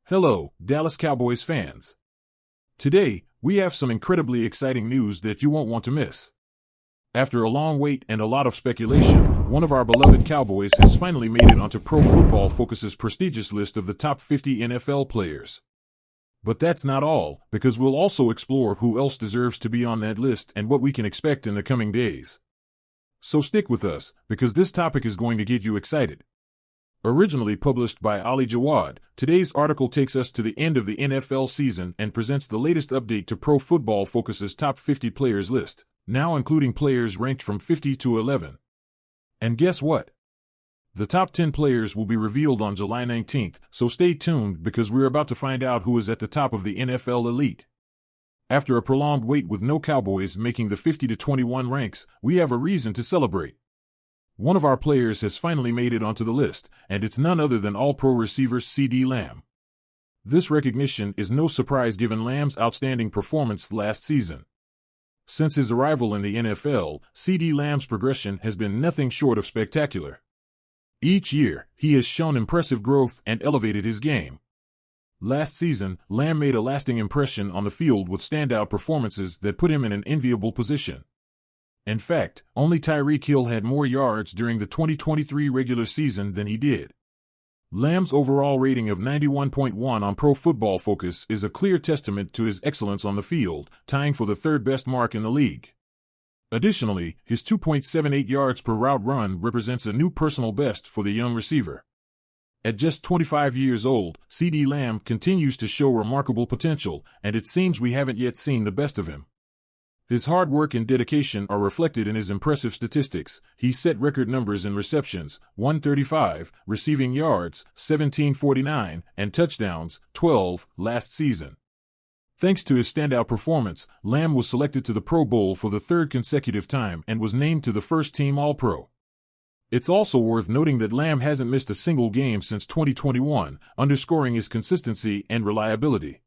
Hello, Dallas Cowboys fans. Today, we have some incredibly exciting news that you won't want to miss. After a long wait and a lot of speculation, one of our beloved Cowboys has finally made it onto Pro Football Focus's prestigious list of the top 50 NFL players. But that's not all, because we'll also explore who else deserves to be on that list and what we can expect in the coming days. So stick with us, because this topic is going to get you excited. Originally published by Ali Jawad, today's article takes us to the end of the NFL season and presents the latest update to Pro Football Focus's top 50 players list, now including players ranked from 50 to 11. And guess what? The top 10 players will be revealed on July 19th, so stay tuned because we're about to find out who is at the top of the NFL elite. After a prolonged wait with no Cowboys making the 50 to 21 ranks, we have a reason to celebrate. One of our players has finally made it onto the list, and it's none other than All-Pro receiver CeeDee Lamb. This recognition is no surprise given Lamb's outstanding performance last season. Since his arrival in the NFL, CeeDee Lamb's progression has been nothing short of spectacular. Each year, he has shown impressive growth and elevated his game. Last season, Lamb made a lasting impression on the field with standout performances that put him in an enviable position. In fact, only Tyreek Hill had more yards during the 2023 regular season than he did. Lamb's overall rating of 91.1 on Pro Football Focus is a clear testament to his excellence on the field, tying for the third-best mark in the league. Additionally, his 2.78 yards per route run represents a new personal best for the young receiver. At just 25 years old, CeeDee Lamb continues to show remarkable potential, and it seems we haven't yet seen the best of him. His hard work and dedication are reflected in his impressive statistics. He set record numbers in receptions, 135, receiving yards, 1749, and touchdowns, 12, last season. Thanks to his standout performance, Lamb was selected to the Pro Bowl for the third consecutive time and was named to the first-team All-Pro. It's also worth noting that Lamb hasn't missed a single game since 2021, underscoring his consistency and reliability.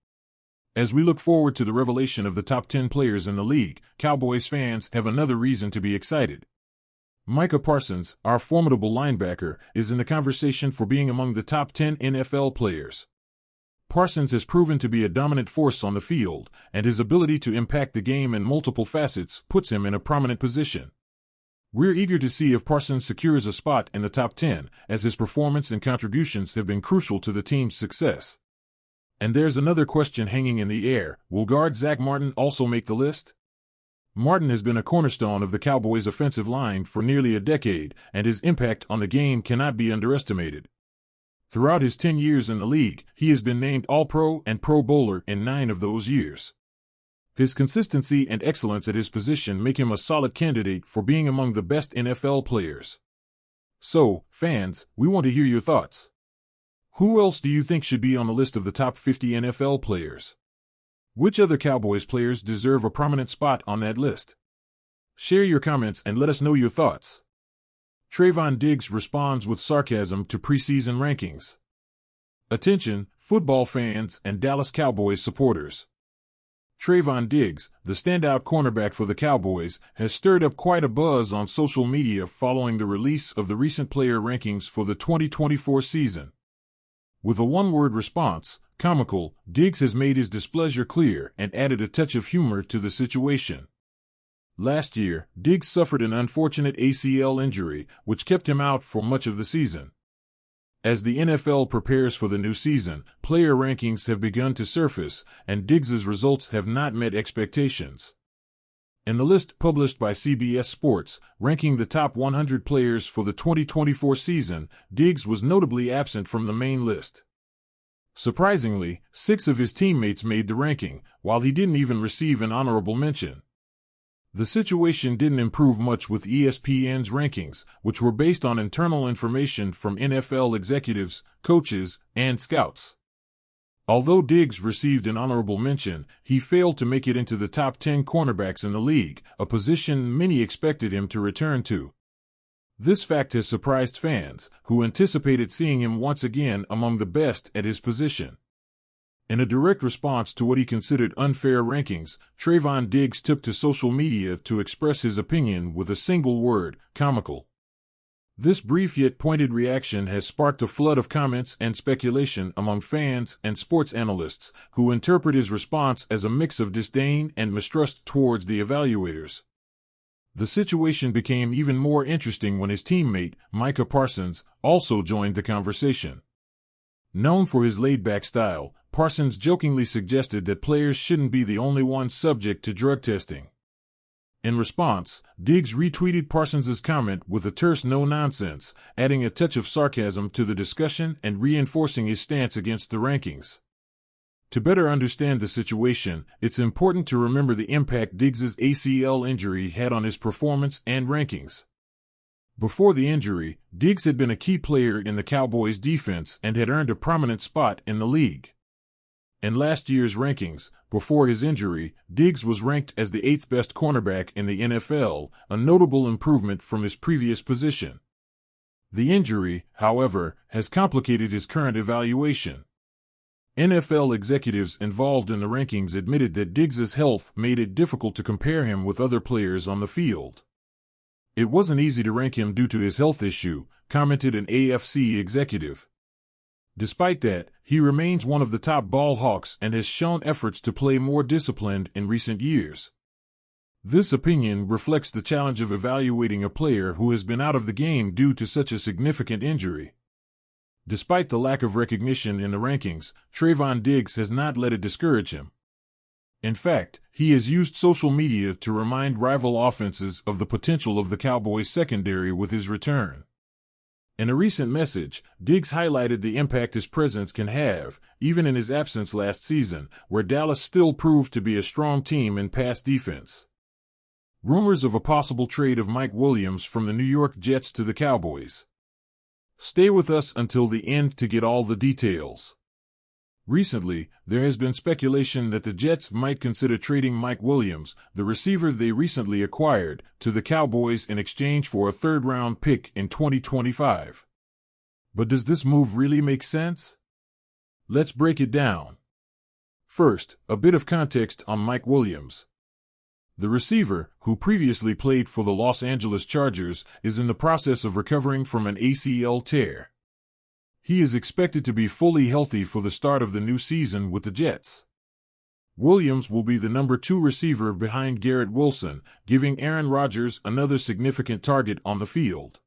As we look forward to the revelation of the top 10 players in the league, Cowboys fans have another reason to be excited. Micah Parsons, our formidable linebacker, is in the conversation for being among the top 10 NFL players. Parsons has proven to be a dominant force on the field, and his ability to impact the game in multiple facets puts him in a prominent position. We're eager to see if Parsons secures a spot in the top 10, as his performance and contributions have been crucial to the team's success. And there's another question hanging in the air. Will guard Zach Martin also make the list? Martin has been a cornerstone of the Cowboys' offensive line for nearly a decade, and his impact on the game cannot be underestimated. Throughout his 10 years in the league, he has been named All-Pro and Pro Bowler in 9 of those years. His consistency and excellence at his position make him a solid candidate for being among the best NFL players. So, fans, we want to hear your thoughts. Who else do you think should be on the list of the top 50 NFL players? Which other Cowboys players deserve a prominent spot on that list? Share your comments and let us know your thoughts. Trayvon Diggs responds with sarcasm to preseason rankings. Attention, football fans and Dallas Cowboys supporters. Trayvon Diggs, the standout cornerback for the Cowboys, has stirred up quite a buzz on social media following the release of the recent player rankings for the 2024 season. With a one-word response, comical, Diggs has made his displeasure clear and added a touch of humor to the situation. Last year, Diggs suffered an unfortunate ACL injury, which kept him out for much of the season. As the NFL prepares for the new season, player rankings have begun to surface, and Diggs's results have not met expectations. In the list published by CBS Sports, ranking the top 100 players for the 2024 season, Diggs was notably absent from the main list. Surprisingly, 6 of his teammates made the ranking, while he didn't even receive an honorable mention. The situation didn't improve much with ESPN's rankings, which were based on internal information from NFL executives, coaches, and scouts. Although Diggs received an honorable mention, he failed to make it into the top 10 cornerbacks in the league, a position many expected him to return to. This fact has surprised fans, who anticipated seeing him once again among the best at his position. In a direct response to what he considered unfair rankings, Trayvon Diggs took to social media to express his opinion with a single word: comical. This brief yet pointed reaction has sparked a flood of comments and speculation among fans and sports analysts who interpret his response as a mix of disdain and mistrust towards the evaluators. The situation became even more interesting when his teammate, Micah Parsons, also joined the conversation. Known for his laid-back style, Parsons jokingly suggested that players shouldn't be the only ones subject to drug testing. In response, Diggs retweeted Parsons' comment with a terse no-nonsense, adding a touch of sarcasm to the discussion and reinforcing his stance against the rankings. To better understand the situation, it's important to remember the impact Diggs' ACL injury had on his performance and rankings. Before the injury, Diggs had been a key player in the Cowboys' defense and had earned a prominent spot in the league. In last year's rankings, before his injury, Diggs was ranked as the 8th best cornerback in the NFL, a notable improvement from his previous position. The injury, however, has complicated his current evaluation. NFL executives involved in the rankings admitted that Diggs' health made it difficult to compare him with other players on the field. It wasn't easy to rank him due to his health issue, commented an AFC executive. Despite that, he remains one of the top ball hawks and has shown efforts to play more disciplined in recent years. This opinion reflects the challenge of evaluating a player who has been out of the game due to such a significant injury. Despite the lack of recognition in the rankings, Trayvon Diggs has not let it discourage him. In fact, he has used social media to remind rival offenses of the potential of the Cowboys' secondary with his return. In a recent message, Diggs highlighted the impact his presence can have, even in his absence last season, where Dallas still proved to be a strong team in pass defense. Rumors of a possible trade of Mike Williams from the New York Jets to the Cowboys. Stay with us until the end to get all the details. Recently, there has been speculation that the Jets might consider trading Mike Williams, the receiver they recently acquired, to the Cowboys in exchange for a third-round pick in 2025. But does this move really make sense? Let's break it down. First, a bit of context on Mike Williams. The receiver, who previously played for the Los Angeles Chargers, is in the process of recovering from an ACL tear. He is expected to be fully healthy for the start of the new season with the Jets. Williams will be the number 2 receiver behind Garrett Wilson, giving Aaron Rodgers another significant target on the field.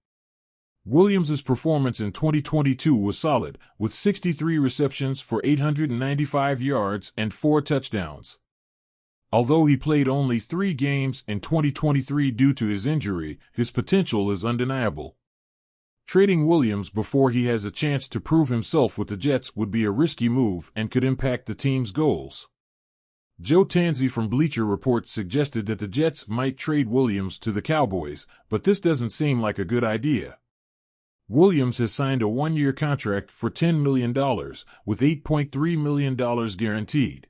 Williams' performance in 2022 was solid, with 63 receptions for 895 yards and 4 touchdowns. Although he played only 3 games in 2023 due to his injury, his potential is undeniable. Trading Williams before he has a chance to prove himself with the Jets would be a risky move and could impact the team's goals. Joe Tanzi from Bleacher Report suggested that the Jets might trade Williams to the Cowboys, but this doesn't seem like a good idea. Williams has signed a 1-year contract for $10 million, with $8.3 million guaranteed.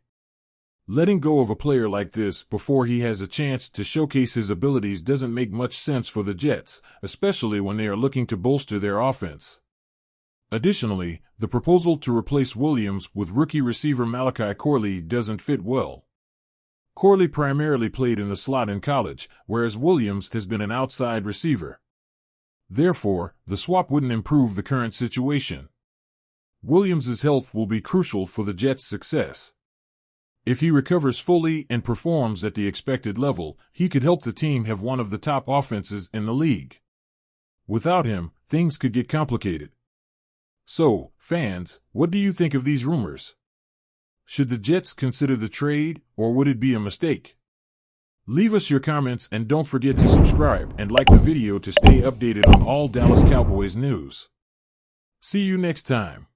Letting go of a player like this before he has a chance to showcase his abilities doesn't make much sense for the Jets, especially when they are looking to bolster their offense. Additionally, the proposal to replace Williams with rookie receiver Malachi Corley doesn't fit well. Corley primarily played in the slot in college, whereas Williams has been an outside receiver. Therefore, the swap wouldn't improve the current situation. Williams' health will be crucial for the Jets' success. If he recovers fully and performs at the expected level, he could help the team have one of the top offenses in the league. Without him, things could get complicated. So, fans, what do you think of these rumors? Should the Jets consider the trade, or would it be a mistake? Leave us your comments and don't forget to subscribe and like the video to stay updated on all Dallas Cowboys news. See you next time.